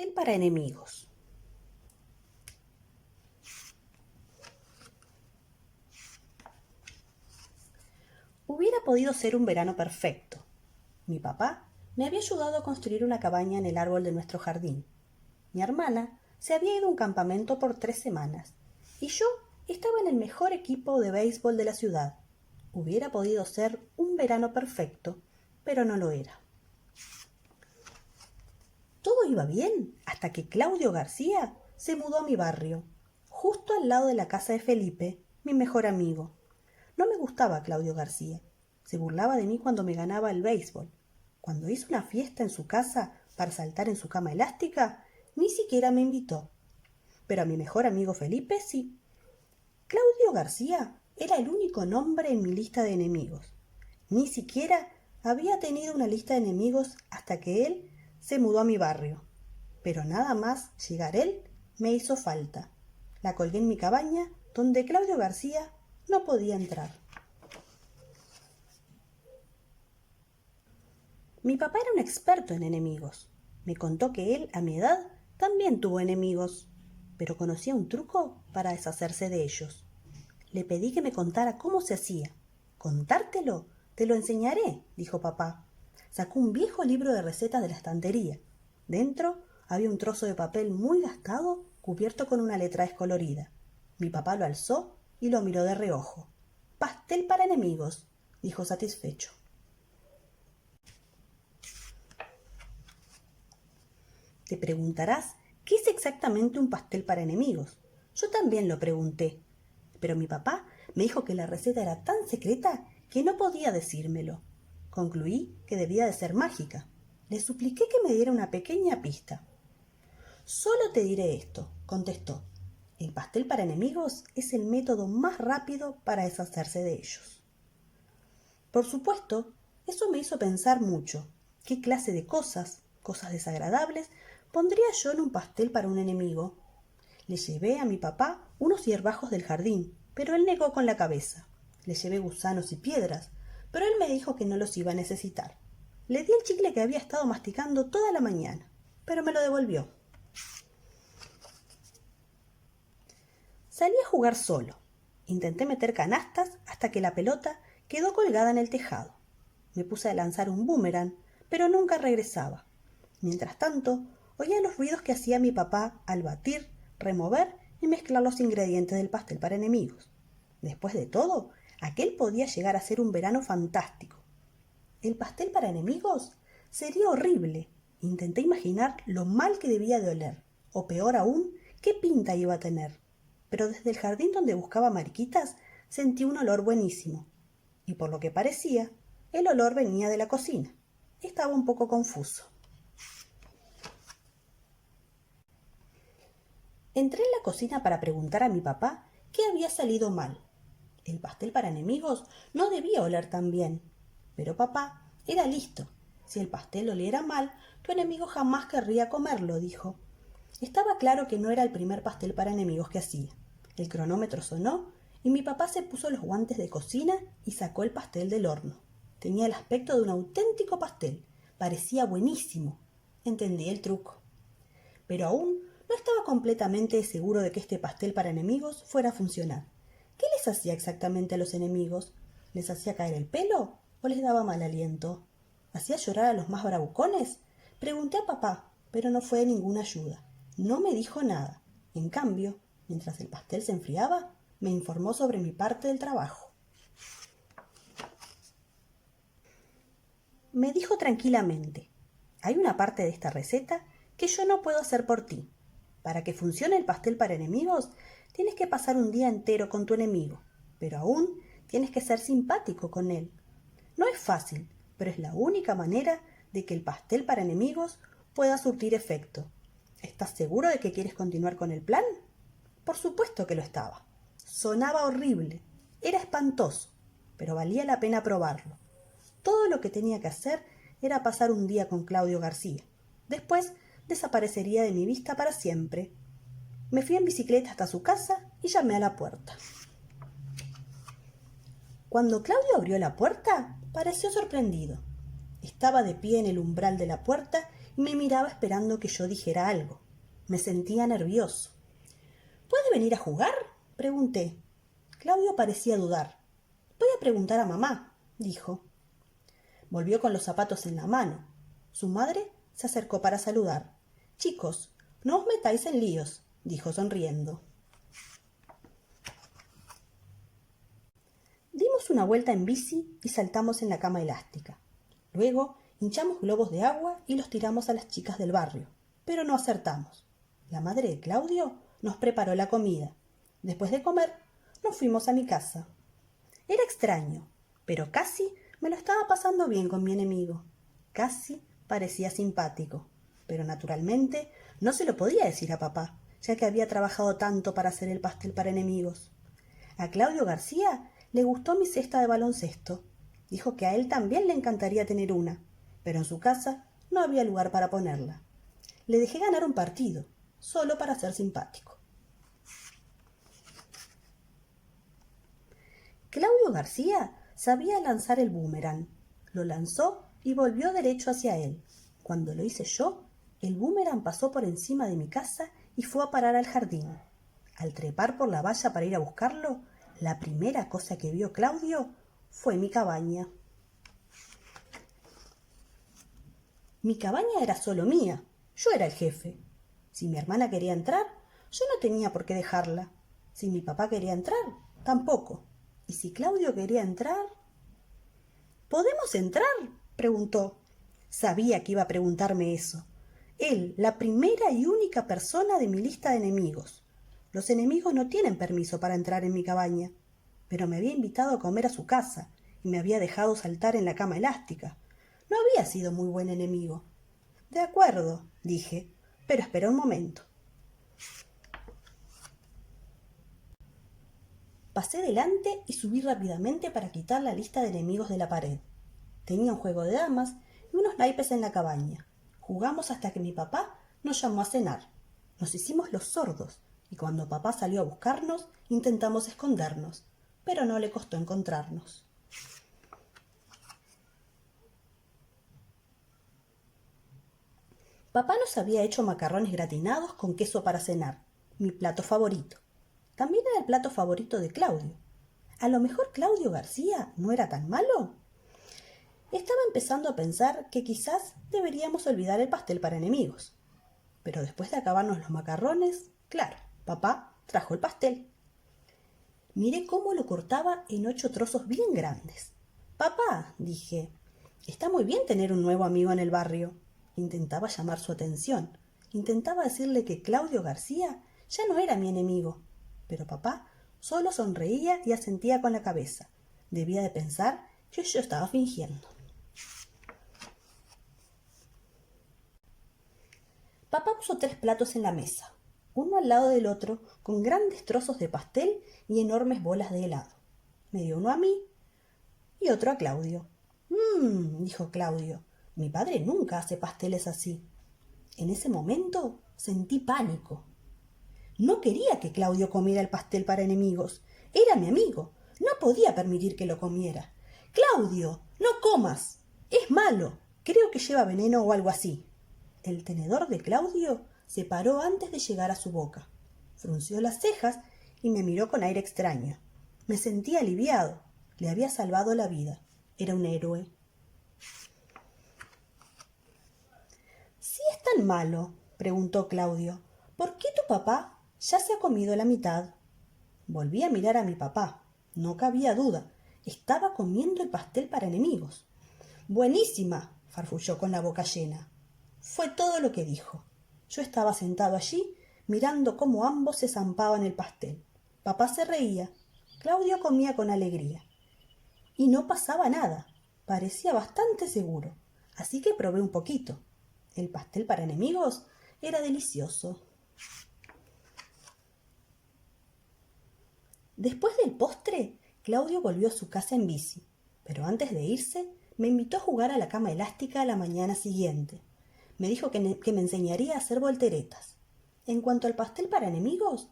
Pastel para enemigos. Hubiera podido ser un verano perfecto. Mi papá me había ayudado a construir una cabaña en el árbol de nuestro jardín. Mi hermana se había ido a un campamento por 3 semanas y yo estaba en el mejor equipo de béisbol de la ciudad. Hubiera podido ser un verano perfecto, pero no lo era. Todo iba bien hasta que Claudio García se mudó a mi barrio, justo al lado de la casa de Felipe, mi mejor amigo. No me gustaba Claudio García. Se burlaba de mí cuando me ganaba el béisbol. Cuando hizo una fiesta en su casa para saltar en su cama elástica, ni siquiera me invitó. Pero a mi mejor amigo Felipe sí. Claudio García era el único nombre en mi lista de enemigos. Ni siquiera había tenido una lista de enemigos hasta que él se mudó a mi barrio. Pero nada más llegar él me hizo falta. La colgué en mi cabaña donde Claudio García no podía entrar. Mi papá era un experto en enemigos. Me contó que él, a mi edad, también tuvo enemigos, pero conocía un truco para deshacerse de ellos. Le pedí que me contara cómo se hacía. «¿Contártelo? Te lo enseñaré», dijo papá. Sacó un viejo libro de recetas de la estantería. Dentro había un trozo de papel muy gastado cubierto con una letra descolorida. Mi papá lo alzó y lo miró de reojo. «Pastel para enemigos», dijo satisfecho. Te preguntarás, ¿qué es exactamente un pastel para enemigos? Yo también lo pregunté, pero mi papá me dijo que la receta era tan secreta que no podía decírmelo. Concluí que debía de ser mágica. Le supliqué que me diera una pequeña pista. «Solo te diré esto», contestó. «El pastel para enemigos es el método más rápido para deshacerse de ellos». Por supuesto, eso me hizo pensar mucho. ¿Qué clase de cosas desagradables, pondría yo en un pastel para un enemigo? Le llevé a mi papá unos hierbajos del jardín, pero él negó con la cabeza. Le llevé gusanos y piedras, pero él me dijo que no los iba a necesitar. Le di el chicle que había estado masticando toda la mañana, pero me lo devolvió. Salí a jugar solo. Intenté meter canastas hasta que la pelota quedó colgada en el tejado. Me puse a lanzar un boomerang, pero nunca regresaba. Mientras tanto, oía los ruidos que hacía mi papá al batir, remover y mezclar los ingredientes del pastel para enemigos. Después de todo, aquel podía llegar a ser un verano fantástico. ¿El pastel para enemigos? Sería horrible. Intenté imaginar lo mal que debía de oler, o peor aún, qué pinta iba a tener. Pero desde el jardín donde buscaba mariquitas sentí un olor buenísimo. Y por lo que parecía, el olor venía de la cocina. Estaba un poco confuso. Entré en la cocina para preguntar a mi papá qué había salido mal. El pastel para enemigos no debía oler tan bien. Pero papá era listo. Si el pastel oliera mal, tu enemigo jamás querría comerlo, dijo. Estaba claro que no era el primer pastel para enemigos que hacía. El cronómetro sonó y mi papá se puso los guantes de cocina y sacó el pastel del horno. Tenía el aspecto de un auténtico pastel. Parecía buenísimo. Entendí el truco. Pero aún no estaba completamente seguro de que este pastel para enemigos fuera a funcionar. ¿Qué les hacía exactamente a los enemigos? ¿Les hacía caer el pelo o les daba mal aliento? ¿Hacía llorar a los más bravucones? Pregunté a papá, pero no fue de ninguna ayuda. No me dijo nada. En cambio, mientras el pastel se enfriaba, me informó sobre mi parte del trabajo. Me dijo tranquilamente: «Hay una parte de esta receta que yo no puedo hacer por ti. Para que funcione el pastel para enemigos, tienes que pasar un día entero con tu enemigo, pero aún tienes que ser simpático con él. No es fácil, pero es la única manera de que el pastel para enemigos pueda surtir efecto. ¿Estás seguro de que quieres continuar con el plan?» Por supuesto que lo estaba. Sonaba horrible, era espantoso, pero valía la pena probarlo. Todo lo que tenía que hacer era pasar un día con Claudio García. Después desaparecería de mi vista para siempre. Me fui en bicicleta hasta su casa y llamé a la puerta. Cuando Claudio abrió la puerta, pareció sorprendido. Estaba de pie en el umbral de la puerta y me miraba esperando que yo dijera algo. Me sentía nervioso. ¿Puede venir a jugar?, pregunté. Claudio parecía dudar. Voy a preguntar a mamá, dijo. Volvió con los zapatos en la mano. Su madre se acercó para saludar. Chicos, no os metáis en líos, dijo sonriendo. Dimos una vuelta en bici y saltamos en la cama elástica. Luego hinchamos globos de agua y los tiramos a las chicas del barrio, pero no acertamos. La madre de Claudio nos preparó la comida. Después de comer, nos fuimos a mi casa. Era extraño, pero casi me lo estaba pasando bien con mi enemigo. Casi parecía simpático, pero naturalmente no se lo podía decir a papá, ya que había trabajado tanto para hacer el pastel para enemigos. A Claudio García le gustó mi cesta de baloncesto. Dijo que a él también le encantaría tener una, pero en su casa no había lugar para ponerla. Le dejé ganar un partido, solo para ser simpático. Claudio García sabía lanzar el boomerang. Lo lanzó y volvió derecho hacia él. Cuando lo hice yo, el boomerang pasó por encima de mi casa y fue a parar al jardín. Al trepar por la valla para ir a buscarlo, la primera cosa que vio Claudio fue mi cabaña. Mi cabaña era solo mía. Yo era el jefe. Si mi hermana quería entrar, yo no tenía por qué dejarla. Si mi papá quería entrar, tampoco. ¿Y si Claudio quería entrar? ¿Podemos entrar?, preguntó. Sabía que iba a preguntarme eso. Él, la primera y única persona de mi lista de enemigos. Los enemigos no tienen permiso para entrar en mi cabaña, pero me había invitado a comer a su casa y me había dejado saltar en la cama elástica. No había sido muy buen enemigo. De acuerdo, dije, pero espera un momento. Pasé delante y subí rápidamente para quitar la lista de enemigos de la pared. Tenía un juego de damas y unos naipes en la cabaña. Jugamos hasta que mi papá nos llamó a cenar. Nos hicimos los sordos y cuando papá salió a buscarnos intentamos escondernos, pero no le costó encontrarnos. Papá nos había hecho macarrones gratinados con queso para cenar, mi plato favorito. También era el plato favorito de Claudio. ¿A lo mejor Claudio García no era tan malo? Estaba empezando a pensar que quizás deberíamos olvidar el pastel para enemigos. Pero después de acabarnos los macarrones, claro, papá trajo el pastel. Miré cómo lo cortaba en 8 trozos bien grandes. Papá, dije, está muy bien tener un nuevo amigo en el barrio. Intentaba llamar su atención. Intentaba decirle que Claudio García ya no era mi enemigo. Pero papá solo sonreía y asentía con la cabeza. Debía de pensar que yo estaba fingiendo. Papá puso 3 platos en la mesa, uno al lado del otro, con grandes trozos de pastel y enormes bolas de helado. Me dio uno a mí y otro a Claudio. Dijo Claudio, mi padre nunca hace pasteles así. En ese momento sentí pánico. No quería que Claudio comiera el pastel para enemigos. Era mi amigo. No podía permitir que lo comiera. ¡Claudio, no comas! Es malo. Creo que lleva veneno o algo así. El tenedor de Claudio se paró antes de llegar a su boca. Frunció las cejas y me miró con aire extraño. Me sentí aliviado. Le había salvado la vida. Era un héroe. ¿Si es tan malo?, preguntó Claudio. ¿Por qué tu papá ya se ha comido la mitad? Volví a mirar a mi papá. No cabía duda. Estaba comiendo el pastel para enemigos. ¡Buenísima!, farfulló con la boca llena. Fue todo lo que dijo. Yo estaba sentado allí, mirando cómo ambos se zampaban el pastel. Papá se reía. Claudio comía con alegría. Y no pasaba nada. Parecía bastante seguro. Así que probé un poquito. El pastel para enemigos era delicioso. Después del postre, Claudio volvió a su casa en bici, pero antes de irse, me invitó a jugar a la cama elástica a la mañana siguiente. Me dijo que me enseñaría a hacer volteretas. En cuanto al pastel para enemigos,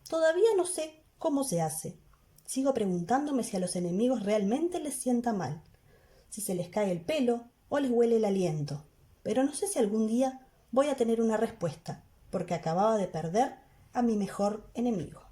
todavía no sé cómo se hace. Sigo preguntándome si a los enemigos realmente les sienta mal, si se les cae el pelo o les huele el aliento. pero no sé si algún día voy a tener una respuesta, porque acababa de perder a mi mejor enemigo.